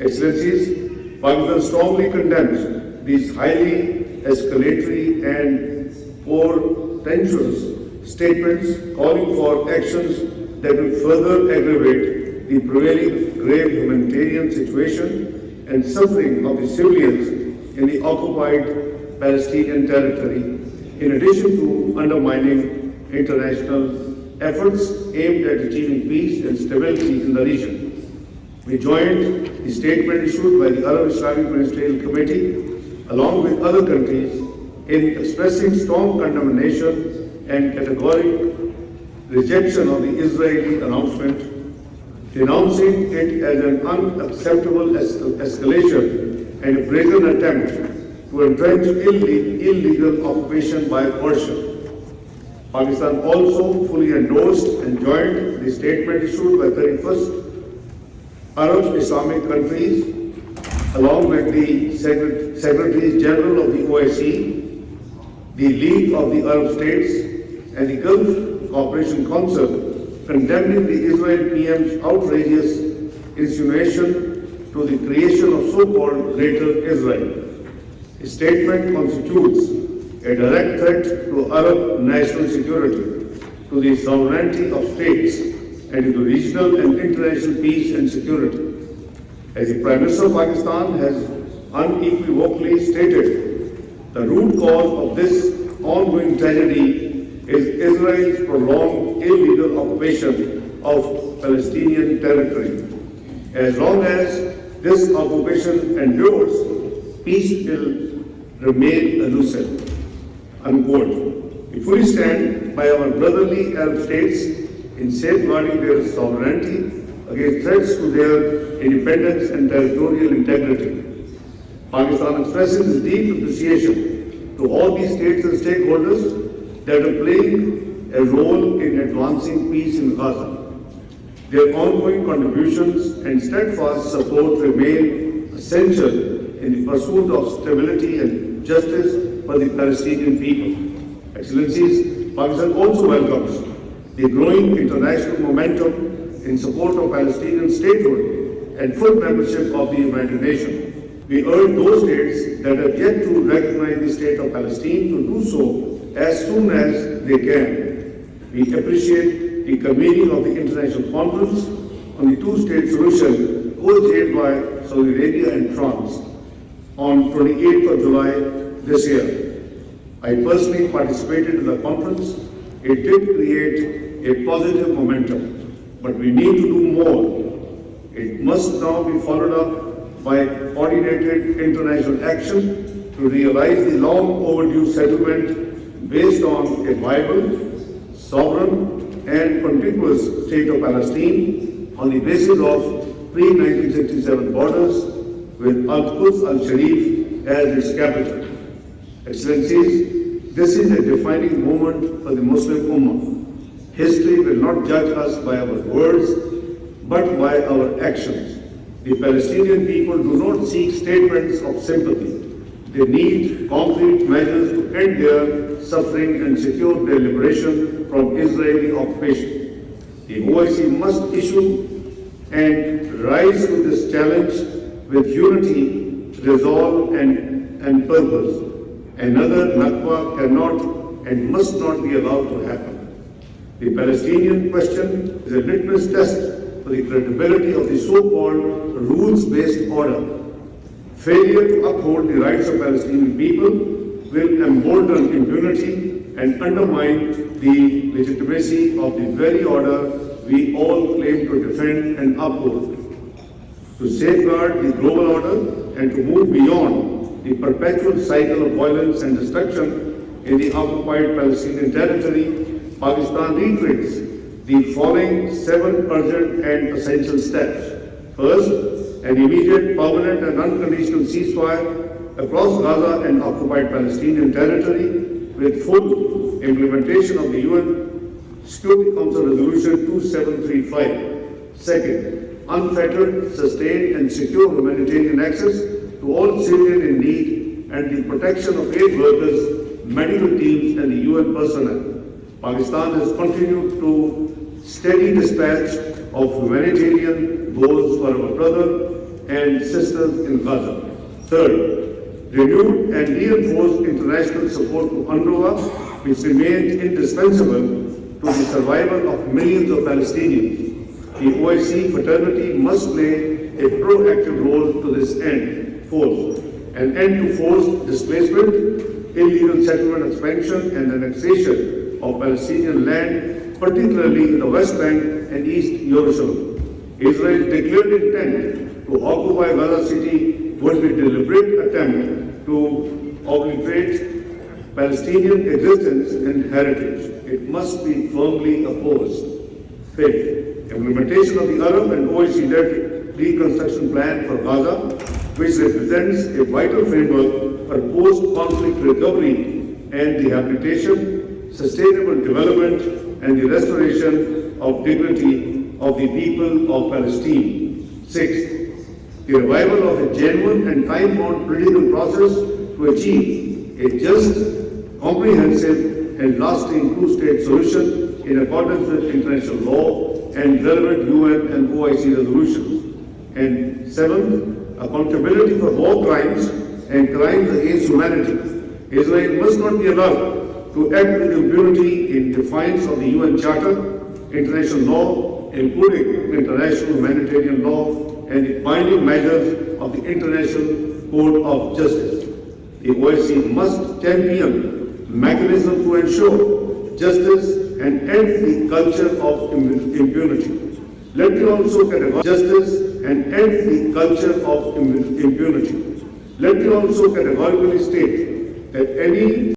Excellencies, Pakistan strongly condemns these highly escalatory and portentous statements calling for actions that will further aggravate the prevailing grave humanitarian situation and suffering of the civilians in the occupied Palestinian territory, in addition to undermining international efforts aimed at achieving peace and stability in the region. We joined the statement issued by the Arab Islamic Ministerial Committee, along with other countries, in expressing strong condemnation and categoric rejection of the Israeli announcement, denouncing it as an unacceptable escalation and a brazen attempt to entrench illegal occupation by coercion. Pakistan also fully endorsed and joined the statement issued by 31st Arab Islamic countries, along with the Secretaries General of the OIC, the League of the Arab States, and the Gulf Cooperation Council, condemning the Israel PM's outrageous insinuation to the creation of so-called Greater Israel. The statement constitutes a direct threat to Arab national security, to the sovereignty of states, and to the regional and international peace and security. As the Prime Minister of Pakistan has unequivocally stated, the root cause of this ongoing tragedy is Israel's prolonged illegal occupation of Palestinian territory. As long as this occupation endures, peace will remain elusive. Unquote. We fully stand by our brotherly Arab states in safeguarding their sovereignty against threats to their independence and territorial integrity. Pakistan expresses its deep appreciation to all these states and stakeholders that are playing a role in advancing peace in Gaza. Their ongoing contributions and steadfast support remain essential in the pursuit of stability and justice for the Palestinian people. Excellencies, Pakistan also welcomes the growing international momentum in support of Palestinian statehood and full membership of the United Nations. We urge those states that have yet to recognize the state of Palestine to do so as soon as they can. We appreciate the convening of the International Conference on the two-state solution co-chaired by Saudi Arabia and France on 28th of July this year. I personally participated in the conference. It did create a positive momentum, but we need to do more. It must now be followed up by coordinated international action to realize the long overdue settlement based on a viable, sovereign and contiguous state of Palestine on the basis of pre-1967 borders with Al-Quds al-Sharif as its capital. Excellencies, this is a defining moment for the Muslim Ummah. History will not judge us by our words, but by our actions. The Palestinian people do not seek statements of sympathy. They need concrete measures to end their suffering and secure their liberation from Israeli occupation. The OIC must issue and rise to this challenge with unity, resolve and purpose. Another Nakba cannot and must not be allowed to happen. The Palestinian question is a litmus test for the credibility of the so-called rules-based order. Failure to uphold the rights of Palestinian people will embolden impunity and undermine the legitimacy of the very order we all claim to defend and uphold. To safeguard the global order and to move beyond the perpetual cycle of violence and destruction in the occupied Palestinian territory, Pakistan reiterates the following 7 urgent and essential steps. First, an immediate, permanent and unconditional ceasefire across Gaza and occupied Palestinian territory with full implementation of the UN Security Council Resolution 2735. Second, unfettered, sustained and secure humanitarian access to all civilians in need and the protection of aid workers, medical teams and the UN personnel. Pakistan has continued to steady dispatch of humanitarian goals for our brother and sisters in Gaza. Third, renewed and reinforced international support to UNRWA, which remains indispensable to the survival of millions of Palestinians. The OIC fraternity must play a proactive role to this end. Fourth, an end to forced displacement, illegal settlement expansion and annexation of Palestinian land, particularly in the West Bank and East Jerusalem. Israel's declared intent to occupy Gaza City would be a deliberate attempt to obliterate Palestinian existence and heritage. It must be firmly opposed. Fifth, implementation of the Arab and OIC-led reconstruction plan for Gaza, which represents a vital framework for post-conflict recovery and rehabilitation, sustainable development, and the restoration of dignity of the people of Palestine. Sixth, the revival of a genuine and time-bound political process to achieve a just, comprehensive, and lasting two-state solution in accordance with international law and relevant UN and OIC resolutions. And seventh, accountability for war crimes and crimes against humanity. Israel must not be allowed to act with impunity in defiance of the UN Charter, international law, including international humanitarian law, and the binding measures of the International Court of Justice. The OIC must champion mechanisms to ensure justice and end the culture of impunity. Let me also categorically justice and end the culture of impunity. Let me also categorically state that any